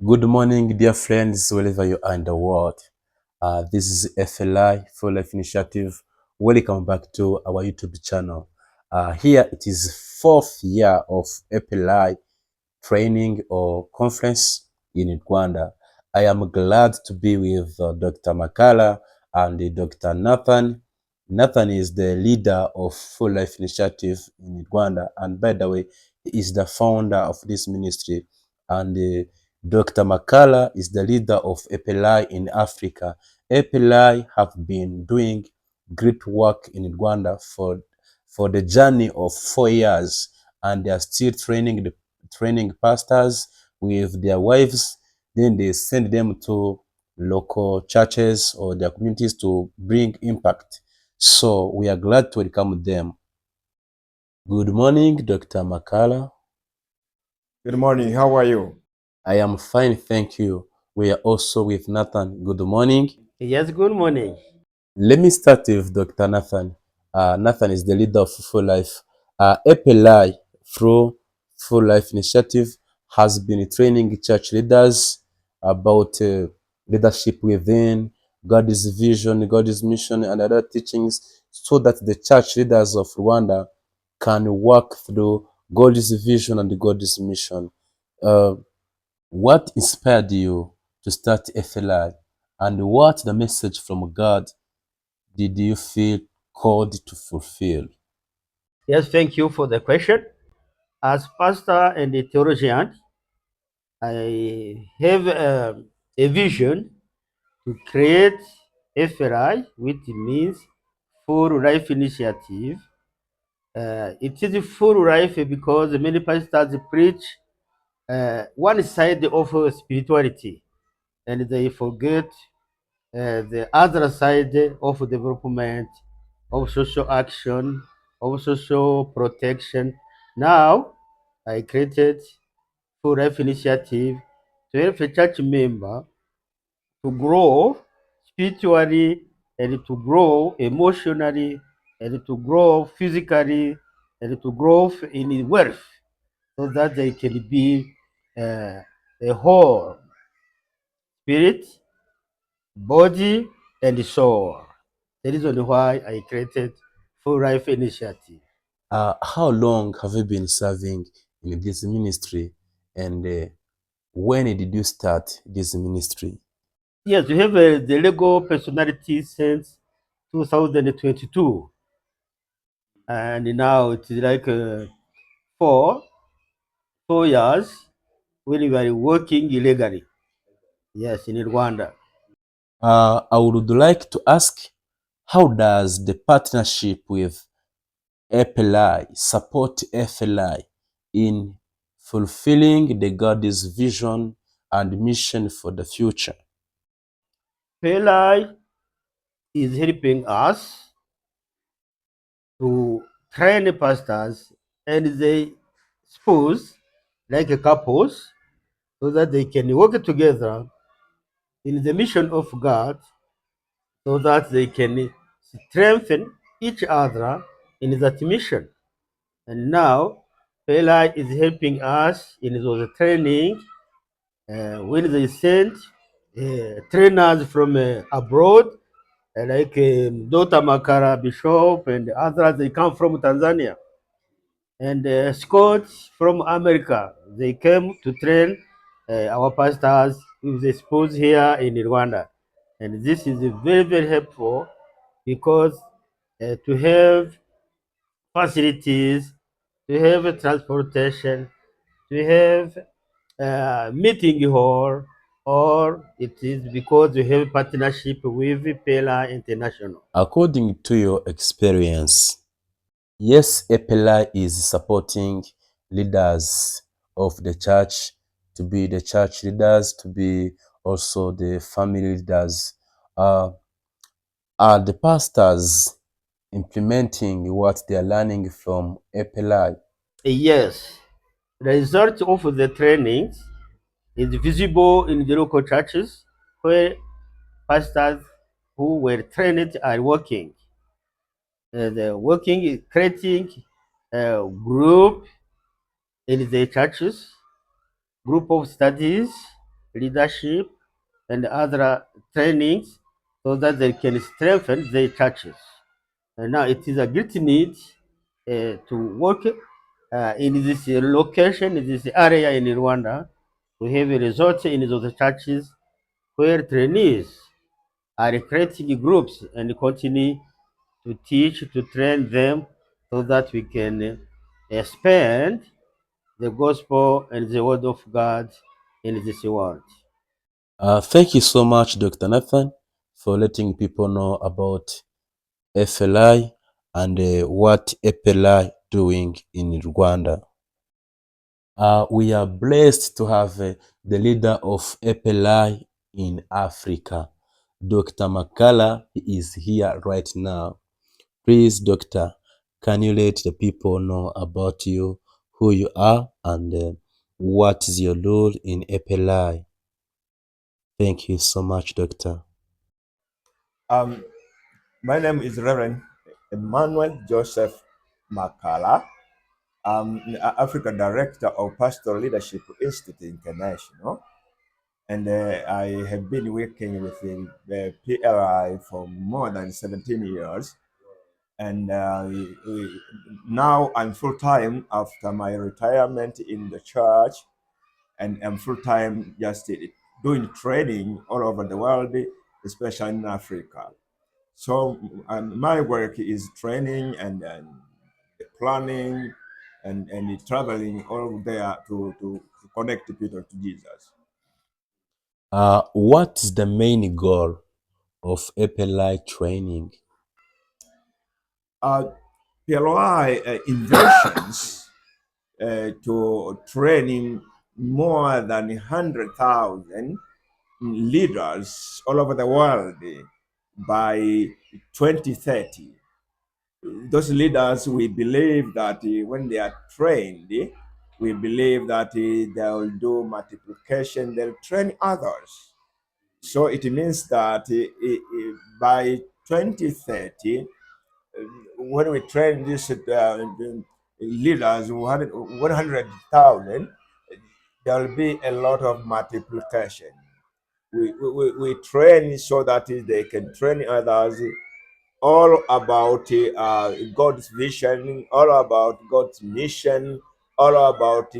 Good morning, dear friends, wherever you are in the world. This is FLI, Full Life Initiative. Welcome back to our YouTube channel. Here it is fourth year of FLI training or conference in Rwanda. I am glad to be with Dr. Makala and Dr. Nathan. Nathan is the leader of Full Life Initiative in Rwanda, and by the way, he is the founder of this ministry. And Dr. Makala is the leader of PLI in Africa. PLI have been doing great work in Rwanda for the journey of 4 years, and they are still training pastors with their wives. Then they send them to local churches or their communities to bring impact. So we are glad to welcome them. Good morning, Dr. Makala. Good morning. How are you? I am fine, thank you. We are also with Nathan. Good morning. Yes, good morning. Let me start with Dr. Nathan. Nathan is the leader of Full Life. APLI, through Full Life Initiative, has been training church leaders about leadership within, God's vision, God's mission, and other teachings, so that the church leaders of Rwanda can work through God's vision and God's mission. Uh, what inspired you to start FLI, and what the message from God did you feel called to fulfill? Yes, thank you for the question. As pastor and a theologian, I have a vision to create FRI, which means Full Life Initiative. It is a full life because many pastors preach one side of spirituality and they forget the other side of development, of social action, of social protection. Now, I created Full Life Initiative to help a church member to grow spiritually and to grow emotionally and to grow physically and to grow in wealth so that they can be uh, a whole spirit, body, and soul. The reason why I created Full Life Initiative. How long have you been serving in this ministry, and when did you start this ministry? Yes, we have the Lego personality since 2022, and now it's like four 4 years when we are working illegally. Yes, in Rwanda. I would like to ask, how does the partnership with FLI support FLI in fulfilling the God's vision and mission for the future? PLI is helping us to train pastors and they spouse like couples so that they can work together in the mission of God so that they can strengthen each other in that mission. And now, PLI is helping us in those training when they send trainers from abroad, like Dr. Makara Bishop and others, they come from Tanzania. And Scots from America, they came to train our pastors who they suppose here in Rwanda. And this is very, very helpful because to have facilities, to have transportation, to have meeting hall, or it is because we have partnership with PLI International. According to your experience, yes, APLI is supporting leaders of the church to be the church leaders, to be also the family leaders. Uh, are the pastors implementing what they are learning from APLI? Yes, the result of the trainings is visible in the local churches where pastors who were trained are working. The working is creating a group in the churches, group of studies, leadership, and other trainings so that they can strengthen their churches. And now it is a great need to work in this location, in this area in Rwanda, to have a result in those churches where trainees are creating groups and continue to teach, to train them so that we can expand the gospel and the word of God in this world. Thank you so much, Dr. Nathan, for letting people know about FLI and what PLI doing in Rwanda. We are blessed to have the leader of PLI in Africa, Dr. Makala. He is here right now. Please, Doctor, can you let the people know about you, who you are, and what is your role in PLI? Thank you so much, Doctor. Um, my name is Reverend Emmanuel Joseph Makala. I'm the Africa Director of Pastoral Leadership Institute International, and I have been working with the PLI for more than 17 years. And now I'm full time after my retirement in the church, and I'm full time just doing training all over the world, especially in Africa. So my work is training and planning and traveling all there to connect people to Jesus. What is the main goal of PLI training? Uh, PLI inventions to training more than 100,000 leaders all over the world by 2030. Those leaders, we believe that when they are trained, we believe that they will do multiplication, they'll train others. So it means that by 2030, when we train these leaders, 100,000, there will be a lot of multiplication. We train so that they can train others, all about God's vision, all about God's mission, all about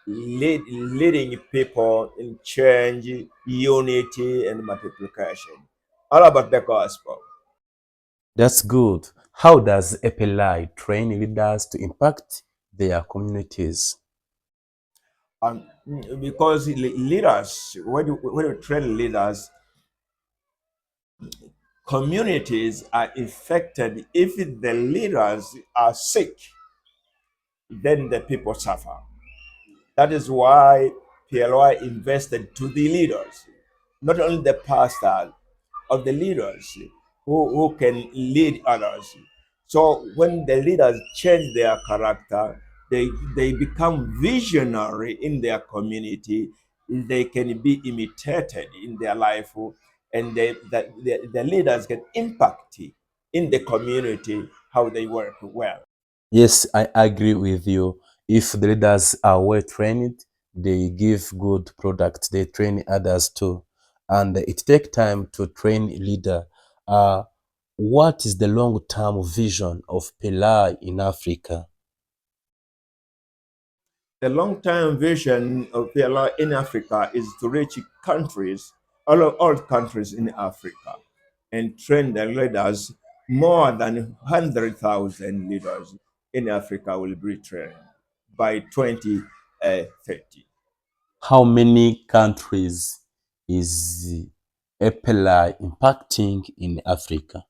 leading people in change, unity, and multiplication. All about the gospel. That's good. How does PLI train leaders to impact their communities? Because leaders, when you train leaders, communities are affected. If the leaders are sick, then the people suffer. That is why PLI invested to the leaders, not only the pastor, of the leaders who can lead others. So when the leaders change their character, they become visionary in their community. They can be imitated in their life, and the leaders can impact in the community how they work well. Yes, I agree with you. If the leaders are well trained, they give good products. They train others too. And it takes time to train a leader. What is the long-term vision of PLI in Africa? The long-term vision of PLI in Africa is to reach countries, all countries in Africa, and train the leaders. More than 100,000 leaders in Africa will be trained by 2030. How many countries is PLI impacting in Africa?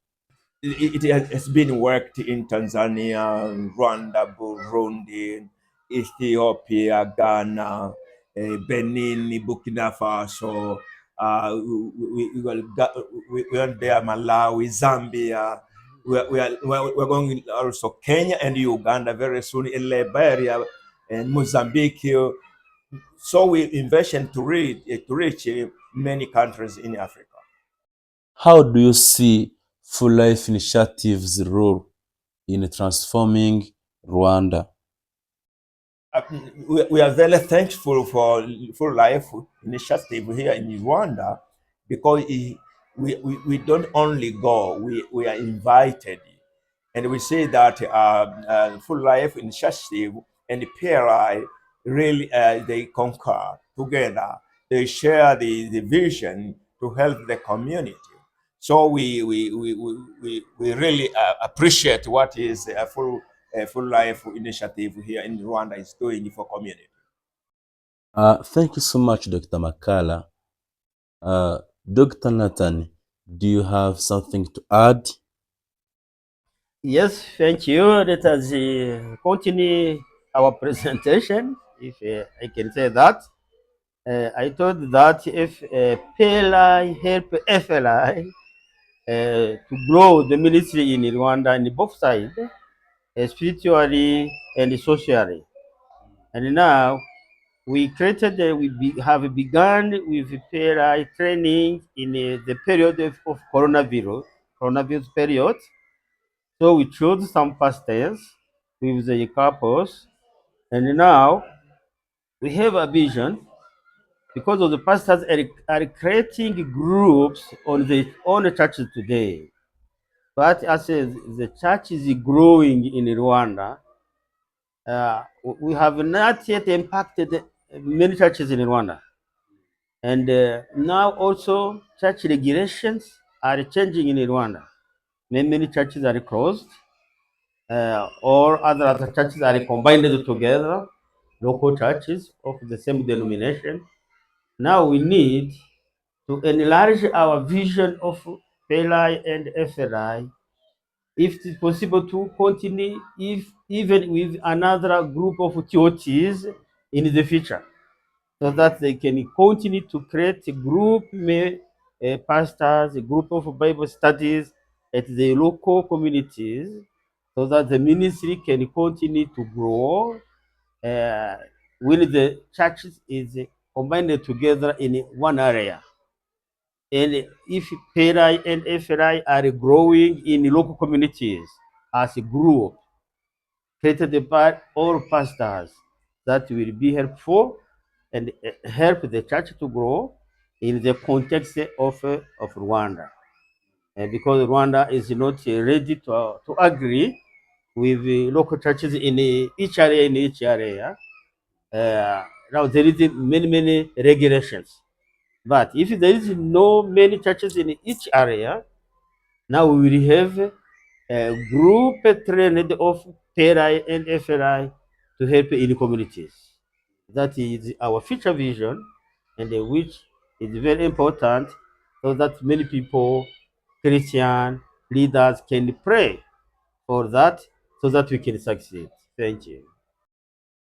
It has been worked in Tanzania, Rwanda, Burundi, Ethiopia, Ghana, Benin, Burkina Faso. We are there, Malawi, Zambia. We're going also Kenya and Uganda very soon, in Liberia and Mozambique. So we invest to reach many countries in Africa. How do you see Full Life Initiative's role in transforming Rwanda? we are very thankful for Full Life initiative here in Rwanda because we don't only go, we are invited. And we say that Full Life initiative and PLI really they conquer together. They share the vision to help the community. So we really appreciate what is Full Life initiative here in Rwanda is doing for community. Thank you so much, Dr. Makala. Dr. Nathan, do you have something to add? Yes, thank you. Let us continue our presentation, if I can say that. I thought that if PLI help FLI to grow the ministry in Rwanda on both sides, spiritually and socially. And now we created, have begun with PLI training in the period of coronavirus period. So we chose some pastors with the couples, and now we have a vision because of the pastors are creating groups on the churches today. But as the church is growing in Rwanda, we have not yet impacted many churches in Rwanda. And now also church regulations are changing in Rwanda. Many churches are closed, or other churches are combined together, local churches of the same denomination. Now we need to enlarge our vision of PLI and FLI, if it is possible to continue, if even with another group of churches in the future, so that they can continue to create a group, pastors, a group of Bible studies at the local communities, so that the ministry can continue to grow uh, when the churches is combined together in one area. And if PLI and FLI are growing in local communities as a group, created by all pastors, that will be helpful and help the church to grow in the context of Rwanda. Because Rwanda is not ready to agree with the local churches in each area, now there is many regulations. But if there is no many churches in each area, now we will have a group trained of PLI and FLI to help in communities. That is our future vision, and which is very important, so that many people, Christian leaders, can pray for that, so that we can succeed. Thank you.